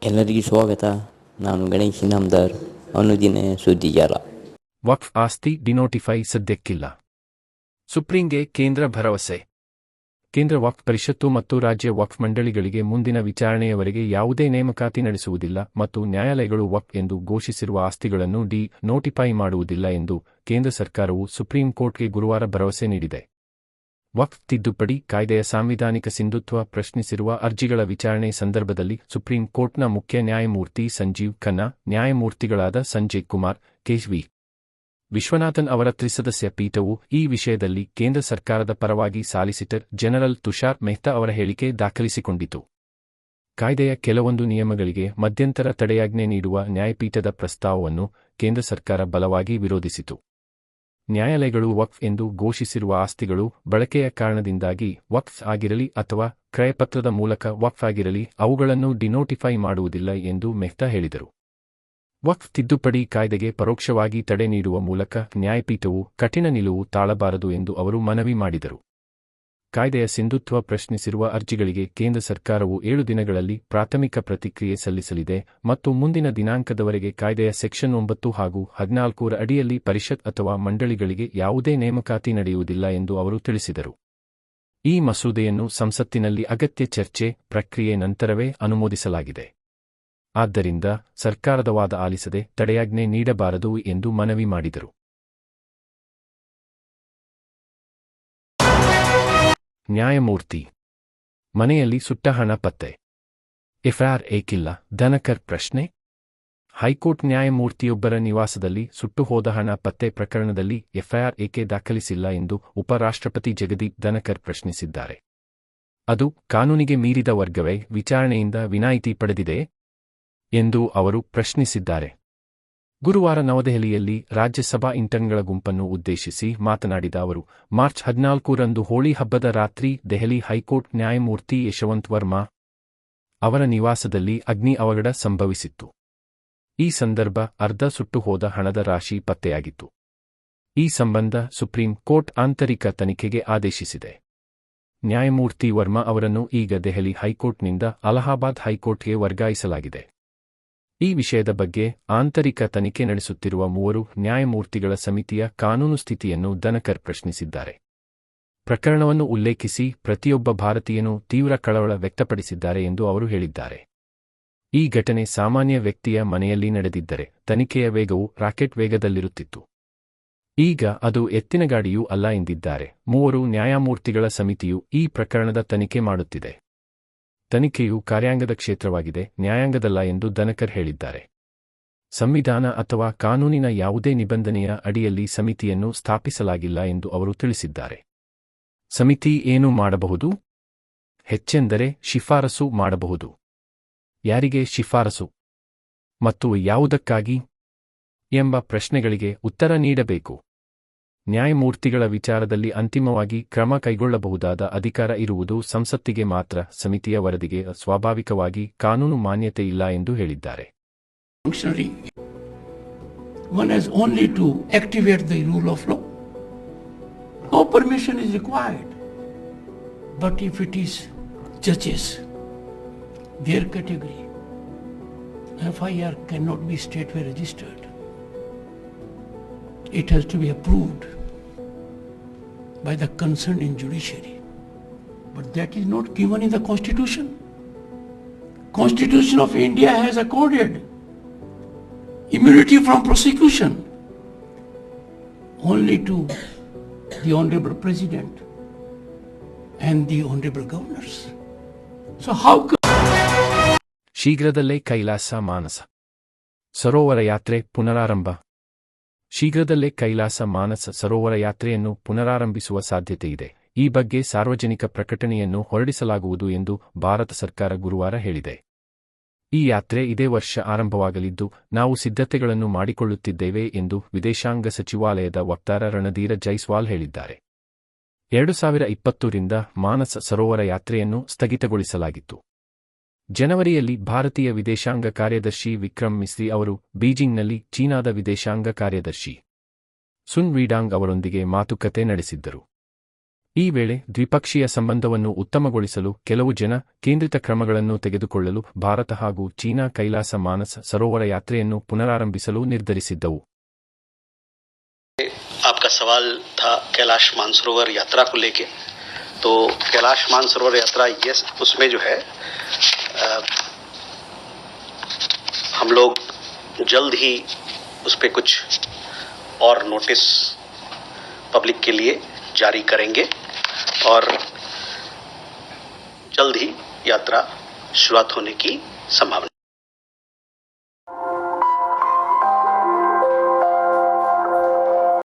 ಎಲ್ಲರಿಗೂ ಸ್ವಾಗತ. ನಾನು ಗಣೇಶ್ ಇನಾಮದಾರ್, ಅನುದಿನ ಸುದ್ದಿಜಾಲ. ವಕ್ಫ್ ಆಸ್ತಿ ಡಿನೋಟಿಫೈ ಸದ್ಯಕ್ಕಿಲ್ಲ. ಸುಪ್ರೀಂಗೆ ಕೇಂದ್ರ ಭರವಸೆ. ಕೇಂದ್ರ ವಕ್ಫ್ ಪರಿಷತ್ತು ಮತ್ತು ರಾಜ್ಯ ವಕ್ಫ್ ಮಂಡಳಿಗಳಿಗೆ ಮುಂದಿನ ವಿಚಾರಣೆಯವರೆಗೆ ಯಾವುದೇ ನೇಮಕಾತಿ ನಡೆಸುವುದಿಲ್ಲ ಮತ್ತು ನ್ಯಾಯಾಲಯಗಳು ವಕ್ಫ್ ಎಂದು ಘೋಷಿಸಿರುವ ಆಸ್ತಿಗಳನ್ನು ನೋಟಿಫೈ ಮಾಡುವುದಿಲ್ಲ ಎಂದು ಕೇಂದ್ರ ಸರ್ಕಾರವು ಸುಪ್ರೀಂ ಕೋರ್ಟ್ಗೆ ಗುರುವಾರ ಭರವಸೆ ನೀಡಿದೆ. ವಕ್ಫ್ ತಿದ್ದುಪಡಿ ಕಾಯ್ದೆಯ ಸಾಂವಿಧಾನಿಕ ಸಿಂಧುತ್ವ ಪ್ರಶ್ನಿಸಿರುವ ಅರ್ಜಿಗಳ ವಿಚಾರಣೆ ಸಂದರ್ಭದಲ್ಲಿ ಸುಪ್ರೀಂ ಕೋರ್ಟ್ನ ಮುಖ್ಯ ನ್ಯಾಯಮೂರ್ತಿ ಸಂಜೀವ್ ಖನ್ನಾ, ನ್ಯಾಯಮೂರ್ತಿಗಳಾದ ಸಂಜಯ್ ಕುಮಾರ್, ಕೆ.ವಿ. ವಿಶ್ವನಾಥನ್ ಅವರ ತ್ರಿಸದಸ್ಯ ಪೀಠವು ಈ ವಿಷಯದಲ್ಲಿ ಕೇಂದ್ರ ಸರ್ಕಾರದ ಪರವಾಗಿ ಸಾಲಿಸಿಟರ್ ಜನರಲ್ ತುಷಾರ್ ಮೆಹ್ತಾ ಅವರ ಹೇಳಿಕೆ ದಾಖಲಿಸಿಕೊಂಡಿತು. ಕಾಯ್ದೆಯ ಕೆಲವೊಂದು ನಿಯಮಗಳಿಗೆ ಮಧ್ಯಂತರ ತಡೆಯಾಜ್ಞೆ ನೀಡುವ ನ್ಯಾಯಪೀಠದ ಪ್ರಸ್ತಾವವನ್ನು ಕೇಂದ್ರ ಸರ್ಕಾರ ಬಲವಾಗಿ ವಿರೋಧಿಸಿತು. ನ್ಯಾಯಾಲಯಗಳು ವಕ್ಫ್ ಎಂದು ಘೋಷಿಸಿರುವ ಆಸ್ತಿಗಳು ಬಳಕೆಯ ಕಾರಣದಿಂದಾಗಿ ವಕ್ಫ್ ಆಗಿರಲಿ ಅಥವಾ ಕ್ರಯಪತ್ರದ ಮೂಲಕ ವಕ್ಫ್ ಆಗಿರಲಿ ಅವುಗಳನ್ನು ಡಿನೋಟಿಫೈ ಮಾಡುವುದಿಲ್ಲ ಎಂದು ಮೆಹ್ತಾ ಹೇಳಿದರು. ವಕ್ಫ್ ತಿದ್ದುಪಡಿ ಕಾಯ್ದೆಗೆ ಪರೋಕ್ಷವಾಗಿ ತಡೆ ನೀಡುವ ಮೂಲಕ ನ್ಯಾಯಪೀಠವು ಕಠಿಣ ನಿಲುವು ತಾಳಬಾರದು ಎಂದು ಅವರು ಮನವಿ ಮಾಡಿದರು. ಕಾಯ್ದೆಯ ಸಿಂಧುತ್ವ ಪ್ರಶ್ನಿಸಿರುವ ಅರ್ಜಿಗಳಿಗೆ ಕೇಂದ್ರ ಸರ್ಕಾರವು 7 ದಿನಗಳಲ್ಲಿ ಪ್ರಾಥಮಿಕ ಪ್ರತಿಕ್ರಿಯೆ ಸಲ್ಲಿಸಲಿದೆ ಮತ್ತು ಮುಂದಿನ ದಿನಾಂಕದವರೆಗೆ ಕಾಯ್ದೆಯ ಸೆಕ್ಷನ್ 9 ಹಾಗೂ 14 ರ ಅಡಿಯಲ್ಲಿ ಪರಿಷತ್ ಅಥವಾ ಮಂಡಳಿಗಳಿಗೆ ಯಾವುದೇ ನೇಮಕಾತಿ ನಡೆಯುವುದಿಲ್ಲ ಎಂದು ಅವರು ತಿಳಿಸಿದರು. ಈ ಮಸೂದೆಯನ್ನು ಸಂಸತ್ತಿನಲ್ಲಿ ಅಗತ್ಯ ಚರ್ಚೆ, ಪ್ರಕ್ರಿಯೆ ನಂತರವೇ ಅನುಮೋದಿಸಲಾಗಿದೆ. ಆದ್ದರಿಂದ ಸರ್ಕಾರದ ವಾದ ಆಲಿಸದೆ ತಡೆಯಾಜ್ಞೆ ನೀಡಬಾರದು ಎಂದು ಮನವಿ ಮಾಡಿದರು. ನ್ಯಾಯಮೂರ್ತಿ ಮನೆಯಲ್ಲಿ ಸುಟ್ಟ ಹಣ ಪತ್ತೆ, ಎಫ್ಐಆರ್ ಏಕಿಲ್ಲ, ಧನಕರ್ ಪ್ರಶ್ನೆ. ಹೈಕೋರ್ಟ್ ನ್ಯಾಯಮೂರ್ತಿಯೊಬ್ಬರ ನಿವಾಸದಲ್ಲಿ ಸುಟ್ಟು ಹೋದ ಹಣ ಪತ್ತೆ ಪ್ರಕರಣದಲ್ಲಿ ಎಫ್ಐಆರ್ ಏಕೆ ದಾಖಲಿಸಿಲ್ಲ ಎಂದು ಉಪರಾಷ್ಟ್ರಪತಿ ಜಗದೀಪ್ ಧನಕರ್ ಪ್ರಶ್ನಿಸಿದ್ದಾರೆ. ಅದು ಕಾನೂನಿಗೆ ಮೀರಿದ ವರ್ಗವೇ ವಿಚಾರಣೆಯಿಂದ ವಿನಾಯಿತಿ ಪಡೆದಿದೆ ಎಂದು ಅವರು ಪ್ರಶ್ನಿಸಿದ್ದಾರೆ. ಗುರುವಾರ ನವದೆಹಲಿಯಲ್ಲಿ ರಾಜ್ಯಸಭಾ ಇಂಟರ್ನ್ಗಳ ಗುಂಪನ್ನು ಉದ್ದೇಶಿಸಿ ಮಾತನಾಡಿದ ಅವರು, ಮಾರ್ಚ್ 14ರಂದು ಹೋಳಿ ಹಬ್ಬದ ರಾತ್ರಿ ದೆಹಲಿ ಹೈಕೋರ್ಟ್ ನ್ಯಾಯಮೂರ್ತಿ ಯಶವಂತ್ ವರ್ಮಾ ಅವರ ನಿವಾಸದಲ್ಲಿ ಅಗ್ನಿ ಅವಘಡ ಸಂಭವಿಸಿತ್ತು. ಈ ಸಂದರ್ಭ ಅರ್ಧ ಸುಟ್ಟು ಹೋದ ಹಣದ ರಾಶಿ ಪತ್ತೆಯಾಗಿತ್ತು. ಈ ಸಂಬಂಧ ಸುಪ್ರೀಂ ಕೋರ್ಟ್ ಆಂತರಿಕ ತನಿಖೆಗೆ ಆದೇಶಿಸಿದೆ. ನ್ಯಾಯಮೂರ್ತಿ ವರ್ಮಾ ಅವರನ್ನು ಈಗ ದೆಹಲಿ ಹೈಕೋರ್ಟ್ನಿಂದ ಅಲಹಾಬಾದ್ ಹೈಕೋರ್ಟ್ಗೆ ವರ್ಗಾಯಿಸಲಾಗಿದೆ. ಈ ವಿಷಯದ ಬಗ್ಗೆ ಆಂತರಿಕ ತನಿಖೆ ನಡೆಸುತ್ತಿರುವ 3 ನ್ಯಾಯಮೂರ್ತಿಗಳ ಸಮಿತಿಯ ಕಾನೂನು ಸ್ಥಿತಿಯನ್ನು ಧನಕರ್ ಪ್ರಶ್ನಿಸಿದ್ದಾರೆ. ಪ್ರಕರಣವನ್ನು ಉಲ್ಲೇಖಿಸಿ ಪ್ರತಿಯೊಬ್ಬ ಭಾರತೀಯನೂ ತೀವ್ರ ಕಳವಳ ವ್ಯಕ್ತಪಡಿಸಿದ್ದಾರೆ ಎಂದು ಅವರು ಹೇಳಿದ್ದಾರೆ. ಈ ಘಟನೆ ಸಾಮಾನ್ಯ ವ್ಯಕ್ತಿಯ ಮನೆಯಲ್ಲಿ ನಡೆದಿದ್ದರೆ ತನಿಖೆಯ ವೇಗವು ರಾಕೆಟ್ ವೇಗದಲ್ಲಿರುತ್ತಿತ್ತು. ಈಗ ಅದು ಎತ್ತಿನಗಾಡಿಯೂ ಅಲ್ಲ ಎಂದಿದ್ದಾರೆ. 3 ನ್ಯಾಯಮೂರ್ತಿಗಳ ಸಮಿತಿಯು ಈ ಪ್ರಕರಣದ ತನಿಖೆ ಮಾಡುತ್ತಿದೆ. ತನಿಖೆಯು ಕಾರ್ಯಾಂಗದ ಕ್ಷೇತ್ರವಾಗಿದೆ, ನ್ಯಾಯಾಂಗದಲ್ಲ ಎಂದು ಧನಕರ್ ಹೇಳಿದ್ದಾರೆ. ಸಂವಿಧಾನ ಅಥವಾ ಕಾನೂನಿನ ಯಾವುದೇ ನಿಬಂಧನೆಯ ಅಡಿಯಲ್ಲಿ ಸಮಿತಿಯನ್ನು ಸ್ಥಾಪಿಸಲಾಗಿಲ್ಲ ಎಂದು ಅವರು ತಿಳಿಸಿದ್ದಾರೆ. ಸಮಿತಿ ಏನು ಮಾಡಬಹುದು? ಹೆಚ್ಚೆಂದರೆ ಶಿಫಾರಸು ಮಾಡಬಹುದು. ಯಾರಿಗೆ ಶಿಫಾರಸು ಮತ್ತು ಯಾವುದಕ್ಕಾಗಿ ಎಂಬ ಪ್ರಶ್ನೆಗಳಿಗೆ ಉತ್ತರ ನೀಡಬೇಕು. ನ್ಯಾಯಮೂರ್ತಿಗಳ ವಿಚಾರದಲ್ಲಿ ಅಂತಿಮವಾಗಿ ಕ್ರಮ ಕೈಗೊಳ್ಳಬಹುದಾದ ಅಧಿಕಾರ ಇರುವುದು ಸಂಸತ್ತಿಗೆ ಮಾತ್ರ. ಸಮಿತಿಯ ವರದಿಗೆ ಸ್ವಾಭಾವಿಕವಾಗಿ ಕಾನೂನು ಮಾನ್ಯತೆ ಇಲ್ಲ ಎಂದು ಹೇಳಿದ್ದಾರೆ. One has only to activate the rule of law. No permission is required. But if it is judges, their category, FIR cannot be statewide registered. It has to be approved by the concerned in judiciary. But that is not given in the Constitution. Constitution of India has accorded immunity from prosecution only to the Honorable President and the Honorable Governors. So how ಶೀಘ್ರದಲ್ಲೇ ಕೈಲಾಸ ಮಾನಸ ಸರೋವರ ಯಾತ್ರೆ ಪುನರಾರಂಭ. ಶೀಘ್ರದಲ್ಲೇ ಕೈಲಾಸ ಮಾನಸ ಸರೋವರ ಯಾತ್ರೆಯನ್ನು ಪುನರಾರಂಭಿಸುವ ಸಾಧ್ಯತೆಯಿದೆ. ಈ ಬಗ್ಗೆ ಸಾರ್ವಜನಿಕ ಪ್ರಕಟಣೆಯನ್ನು ಹೊರಡಿಸಲಾಗುವುದು ಎಂದು ಭಾರತ ಸರ್ಕಾರ ಗುರುವಾರ ಹೇಳಿದೆ. ಈ ಯಾತ್ರೆ ಇದೇ ವರ್ಷ ಆರಂಭವಾಗಲಿದ್ದು ನಾವು ಸಿದ್ಧತೆಗಳನ್ನು ಮಾಡಿಕೊಳ್ಳುತ್ತಿದ್ದೇವೆ ಎಂದು ವಿದೇಶಾಂಗ ಸಚಿವಾಲಯದ ವಕ್ತಾರ ರಣಧೀರ ಜೈಸ್ವಾಲ್ ಹೇಳಿದ್ದಾರೆ. 2020ರಿಂದ ಮಾನಸ ಸರೋವರ ಯಾತ್ರೆಯನ್ನು ಸ್ಥಗಿತಗೊಳಿಸಲಾಗಿತ್ತು. ಜನವರಿಯಲ್ಲಿ ಭಾರತೀಯ ವಿದೇಶಾಂಗ ಕಾರ್ಯದರ್ಶಿ ವಿಕ್ರಮ್ ಮಿಸ್ರಿ ಅವರು ಬೀಜಿಂಗ್ನಲ್ಲಿ ಚೀನಾದ ವಿದೇಶಾಂಗ ಕಾರ್ಯದರ್ಶಿ ಸುನ್ ವೀಡಾಂಗ್ ಅವರೊಂದಿಗೆ ಮಾತುಕತೆ ನಡೆಸಿದ್ದರು. ಈ ವೇಳೆ ದ್ವಿಪಕ್ಷೀಯ ಸಂಬಂಧವನ್ನು ಉತ್ತಮಗೊಳಿಸಲು ಕೆಲವು ಜನ ಕೇಂದ್ರಿತ ಕ್ರಮಗಳನ್ನು ತೆಗೆದುಕೊಳ್ಳಲು ಭಾರತ ಹಾಗೂ ಚೀನಾ ಕೈಲಾಸ ಮಾನಸ ಸರೋವರ ಯಾತ್ರೆಯನ್ನು ಪುನರಾರಂಭಿಸಲು ನಿರ್ಧರಿಸಿದ್ದವು. आपका सवाल था कैलाश मानसरोवर यात्रा को लेके. तो कैलाश मानसरोवर यात्रा उसमें जो है हम लोग जल्द ही उस पर कुछ और नोटिस पब्लिक के लिए जारी करेंगे और जल्द ही यात्रा शुरुआत होने की संभावना.